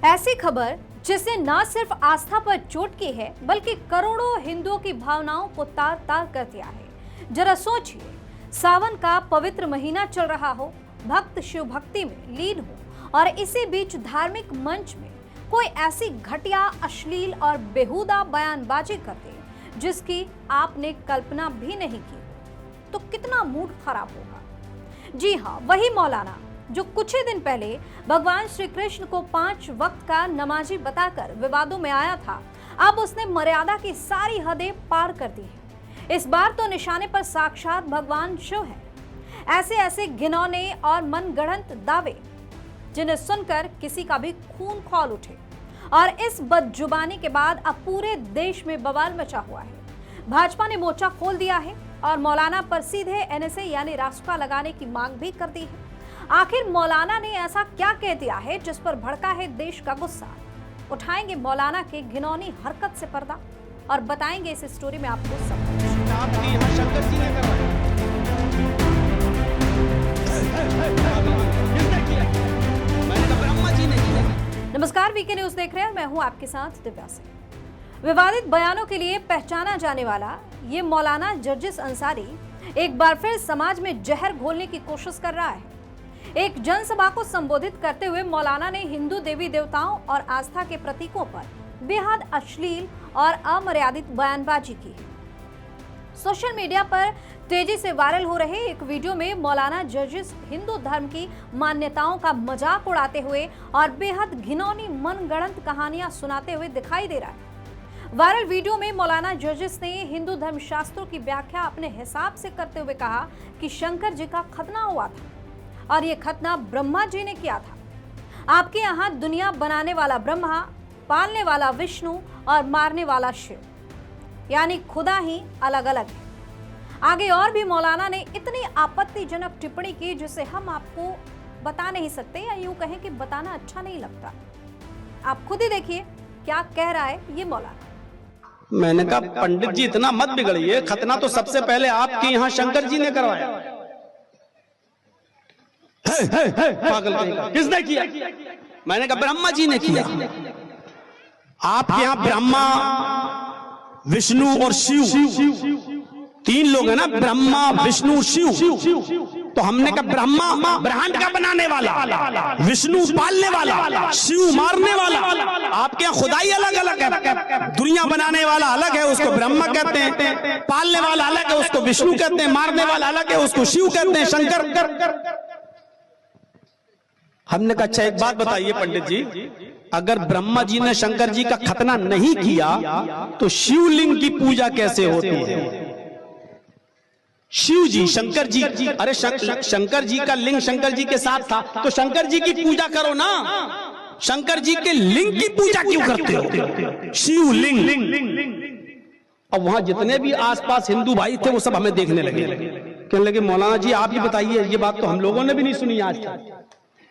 ऐसी खबर जिसने न सिर्फ आस्था पर चोट की है बल्कि करोड़ों हिंदुओं की भावनाओं को तार तार कर दिया है। जरा सोचिए, सावन का पवित्र महीना चल रहा हो, भक्त शिव भक्ति में लीन हो और इसी बीच धार्मिक मंच में कोई ऐसी घटिया, अश्लील और बेहुदा बयानबाजी कर दे जिसकी आपने कल्पना भी नहीं की, तो कितना मूड खराब होगा। जी हाँ, वही मौलाना जो कुछ ही दिन पहले भगवान श्री कृष्ण को 5 वक्त का नमाजी बताकर विवादों में आया था, अब उसने मर्यादा की सारी हदें पार कर दी है। इस बार तो निशाने पर साक्षात भगवान शिव है। ऐसे ऐसे घिनौने और मनगढ़ंत दावे जिन्हें सुनकर किसी का भी खून खौल उठे। और इस बदजुबानी के बाद अब पूरे देश में बवाल मचा हुआ है। भाजपा ने मोर्चा खोल दिया है और मौलाना पर सीधे एनएसए यानी रासुका लगाने की मांग भी कर दी है। आखिर मौलाना ने ऐसा क्या कह दिया है जिस पर भड़का है देश का गुस्सा? उठाएंगे मौलाना के घिनौनी हरकत से पर्दा और बताएंगे इस स्टोरी में आपको सब कुछ। नमस्कार, वीके न्यूज देख रहे हैं, मैं हूं आपके साथ दिव्या सिंह। विवादित बयानों के लिए पहचाना जाने वाला ये मौलाना जर्जिस अंसारी एक बार फिर समाज में जहर घोलने की कोशिश कर रहा है। एक जनसभा को संबोधित करते हुए मौलाना ने हिंदू देवी देवताओं और आस्था के प्रतीकों पर बेहद अश्लील और अमर्यादित बयानबाजी की है। सोशल मीडिया पर तेजी से वायरल हो रहे एक वीडियो में मौलाना जर्जिस हिंदू धर्म की मान्यताओं का मजाक उड़ाते हुए और बेहद घिनौनी मनगढ़ंत कहानियां सुनाते हुए दिखाई दे रहा है। वायरल वीडियो में मौलाना जर्जिस ने हिंदू धर्म शास्त्रों की व्याख्या अपने हिसाब से करते हुए कहा कि शंकर जी का खतना हुआ था और ये खतना ब्रह्मा जी ने किया था। आपके यहाँ दुनिया बनाने वाला ब्रह्मा, पालने वाला विष्णु और मारने वाला शिव, यानी खुदा ही अलग अलग है। आगे और भी मौलाना ने इतनी आपत्तिजनक टिप्पणी की जिसे हम आपको बता नहीं सकते, या यूं कहें कि बताना अच्छा नहीं लगता। आप खुद ही देखिए क्या कह रहा है ये मौलाना। मैंने कहा, पंडित जी इतना मत बिगड़िए, खतना तो सबसे पहले आपके यहाँ शंकर जी ने करवाया। पागल किसने किया? मैंने कहा ब्रह्मा जी ने किया। आपके यहाँ ब्रह्मा, विष्णु और शिव, 3 लोग हैं ना, ब्रह्मा विष्णु शिव। तो हमने कहा ब्रह्मा ब्रह्मांड का बनाने वाला, विष्णु पालने वाला, शिव मारने वाला। आपके यहाँ खुदाई अलग अलग है। दुनिया बनाने वाला अलग है, उसको ब्रह्मा कहते हैं। पालने वाला अलग है, उसको विष्णु कहते हैं। मारने वाला अलग है, उसको शिव कहते हैं, शंकर। हमने कहा अच्छा एक बात बताइए पंडित जी, अगर ब्रह्मा जी ने शंकर जी का खतना नहीं किया तो शिवलिंग की पूजा कैसे होती है? शिव जी, शंकर जी, अरे शंकर जी का लिंग शंकर जी के साथ था, तो शंकर जी की पूजा करो ना। शंकर जी के लिंग की पूजा क्यों करते हो? शिवलिंग। अब वहां जितने भी आसपास हिंदू भाई थे वो सब हमें देखने लगे, कहने लगे मौलाना जी आप ही बताइए, ये बात तो हम लोगों ने भी नहीं सुनी आज तक,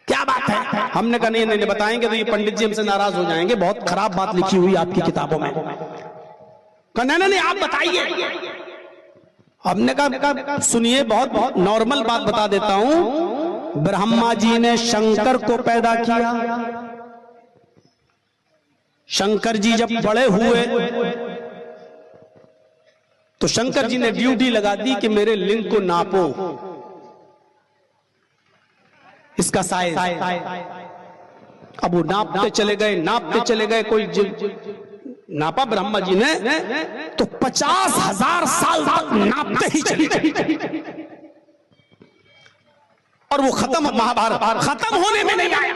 क्या बात है? हमने कहा नहीं बताएंगे तो ये पंडित जी हमसे नाराज हो जाएंगे, बहुत खराब बात लिखी हुई आपकी किताबों में। कहा नहीं आप बताइए। हमने कहा सुनिए, बहुत नॉर्मल बात बता देता हूं। ब्रह्मा जी ने शंकर को पैदा किया। शंकर जी जब बड़े हुए तो शंकर जी ने ड्यूटी लगा दी कि मेरे लिंग को नापो, इसका साइज। अब वो नापते चले गए, कोई नापा ब्रह्मा जी ने तो 50,000 साल तक नापते ही चले गए और वो खत्म, महाभारत खत्म होने में नहीं आया।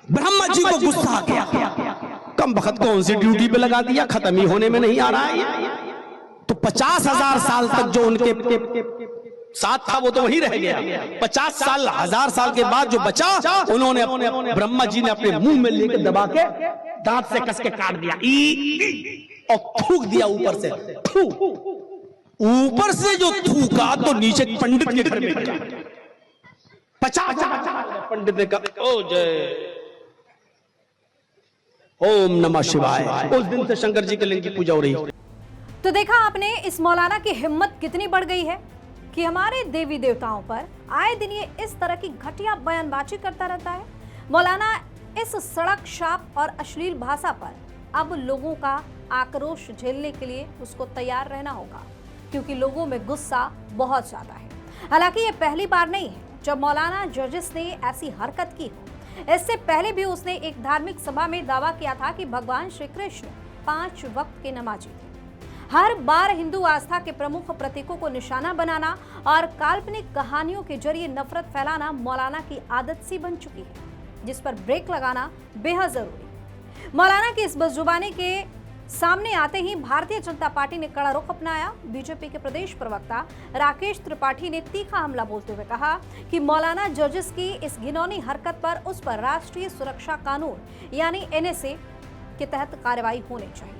ब्रह्मा जी को गुस्सा आ गया, कम वक्त कौन सी ड्यूटी पे लगा दिया, खत्म ही होने में नहीं आ रहा है। तो 50,000 साल तक जो उनके साथ था वो तो वही रह गया। 50,000 साल के बाद जो बचा, उन्होंने ब्रह्मा जी ने अपने मुंह में लेकर दबा के दांत से कस के काट दिया और थूक दिया ऊपर से। ऊपर से जो थूका तो नीचे पंडित के घर में गया। 50 पंडित ने कहा ओ जय ओम नमः शिवाय। उस दिन से शंकर जी के लिंग की पूजा हो रही। तो देखा आपने इस मौलाना की हिम्मत कितनी बढ़ गई है कि हमारे देवी देवताओं पर आए दिन ये इस तरह की घटिया बयानबाजी करता रहता है। मौलाना इस सड़क शाप और अश्लील भाषा पर अब लोगों का आक्रोश झेलने के लिए उसको तैयार रहना होगा, क्योंकि लोगों में गुस्सा बहुत ज्यादा है। हालांकि ये पहली बार नहीं है जब मौलाना जर्जिस ने ऐसी हरकत की हो। इससे पहले भी उसने एक धार्मिक सभा में दावा किया था कि भगवान श्री कृष्ण 5 वक्त के नमाजी थे। हर बार हिंदू आस्था के प्रमुख प्रतीकों को निशाना बनाना और काल्पनिक कहानियों के जरिए नफरत फैलाना मौलाना की आदत सी बन चुकी है, जिस पर ब्रेक लगाना बेहद जरूरी है। मौलाना की इस बदजुबानी के सामने आते ही भारतीय जनता पार्टी ने कड़ा रुख अपनाया। बीजेपी के प्रदेश प्रवक्ता राकेश त्रिपाठी ने तीखा हमला बोलते हुए कहा कि मौलाना जर्जिस की इस घिनौनी हरकत पर उस पर राष्ट्रीय सुरक्षा कानून यानी एनएसए के तहत कार्रवाई होनी चाहिए।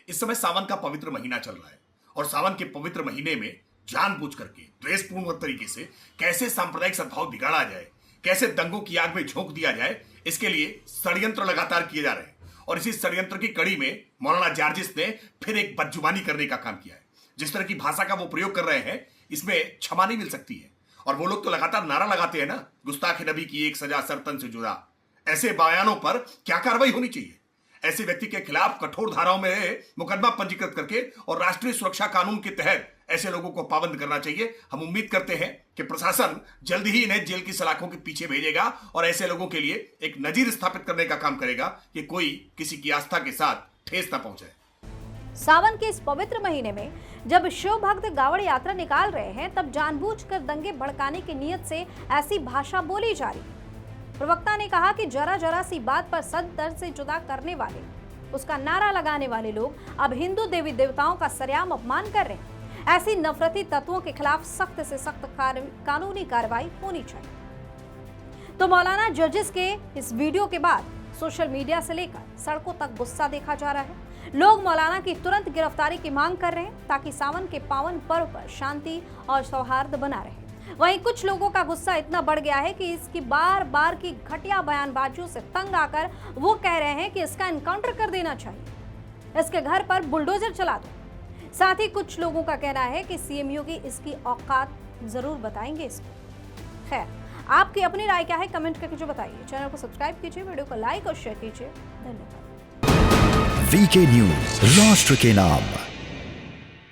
इस समय सावन का पवित्र महीना चल रहा है और सावन के पवित्र महीने में जानबूझ करके द्वेषपूर्ण तरीके से कैसे सांप्रदायिक सद्भाव बिगाड़ा जाए, कैसे दंगों की आग में झोंक दिया जाए, इसके लिए षड्यंत्र लगातार किए जा रहे हैं। और इसी षड्यंत्र की कड़ी में मौलाना जर्जिस ने फिर एक बदजुबानी करने का काम किया है। जिस तरह की भाषा का वो प्रयोग कर रहे हैं, इसमें क्षमा नहीं मिल सकती है। और वो लोग तो लगातार नारा लगाते हैं ना, गुस्ताखे नबी की एक सजा सरतन से जुदा। ऐसे बयानों पर क्या कार्रवाई होनी चाहिए? ऐसे व्यक्ति के खिलाफ कठोर धाराओं में मुकदमा पंजीकृत करके और राष्ट्रीय सुरक्षा कानून के तहत ऐसे लोगों को पाबंद करना चाहिए। हम उम्मीद करते हैं कि प्रशासन जल्द ही इन्हें जेल की सलाखों के पीछे भेजेगा और ऐसे लोगों के लिए एक नजीर स्थापित करने का काम करेगा कि कोई किसी की आस्था के साथ ठेस न पहुंचे। सावन के इस पवित्र महीने में जब शिव भक्त गावड़ यात्रा निकाल रहे हैं, तब जानबूझकर दंगे भड़काने की नीयत से ऐसी भाषा बोली जा रही है। प्रवक्ता ने कहा कि जरा जरा सी बात पर सद दर्द से जुदा करने वाले, उसका नारा लगाने वाले लोग अब हिंदू देवी देवताओं का सरेआम अपमान कर रहे हैं। ऐसी नफरती तत्वों के खिलाफ सख्त से सख्त कानूनी कार्रवाई होनी चाहिए। तो मौलाना जर्जिस के इस वीडियो के बाद सोशल मीडिया से लेकर सड़कों तक गुस्सा देखा जा रहा है। लोग मौलाना की तुरंत गिरफ्तारी की मांग कर रहे हैं ताकि सावन के पावन पर्व पर शांति और सौहार्द बना रहे। वहीं कुछ लोगों का गुस्सा इतना बढ़ गया है कि इसकी बार बार की घटिया बयानबाजियों से तंग आकर वो कह रहे हैं कि इसका एनकाउंटर कर देना चाहिए, इसके घर पर बुलडोजर चला दो। साथ ही कुछ लोगों का कहना है कि सीएम योगी इसकी औकात जरूर बताएंगे इसको। खैर, आपकी अपनी राय क्या है, कमेंट करके जो बताइए। चैनल को सब्सक्राइब कीजिए, वीडियो को लाइक और शेयर कीजिए। धन्यवाद। वीके न्यूज, राष्ट्र के नाम।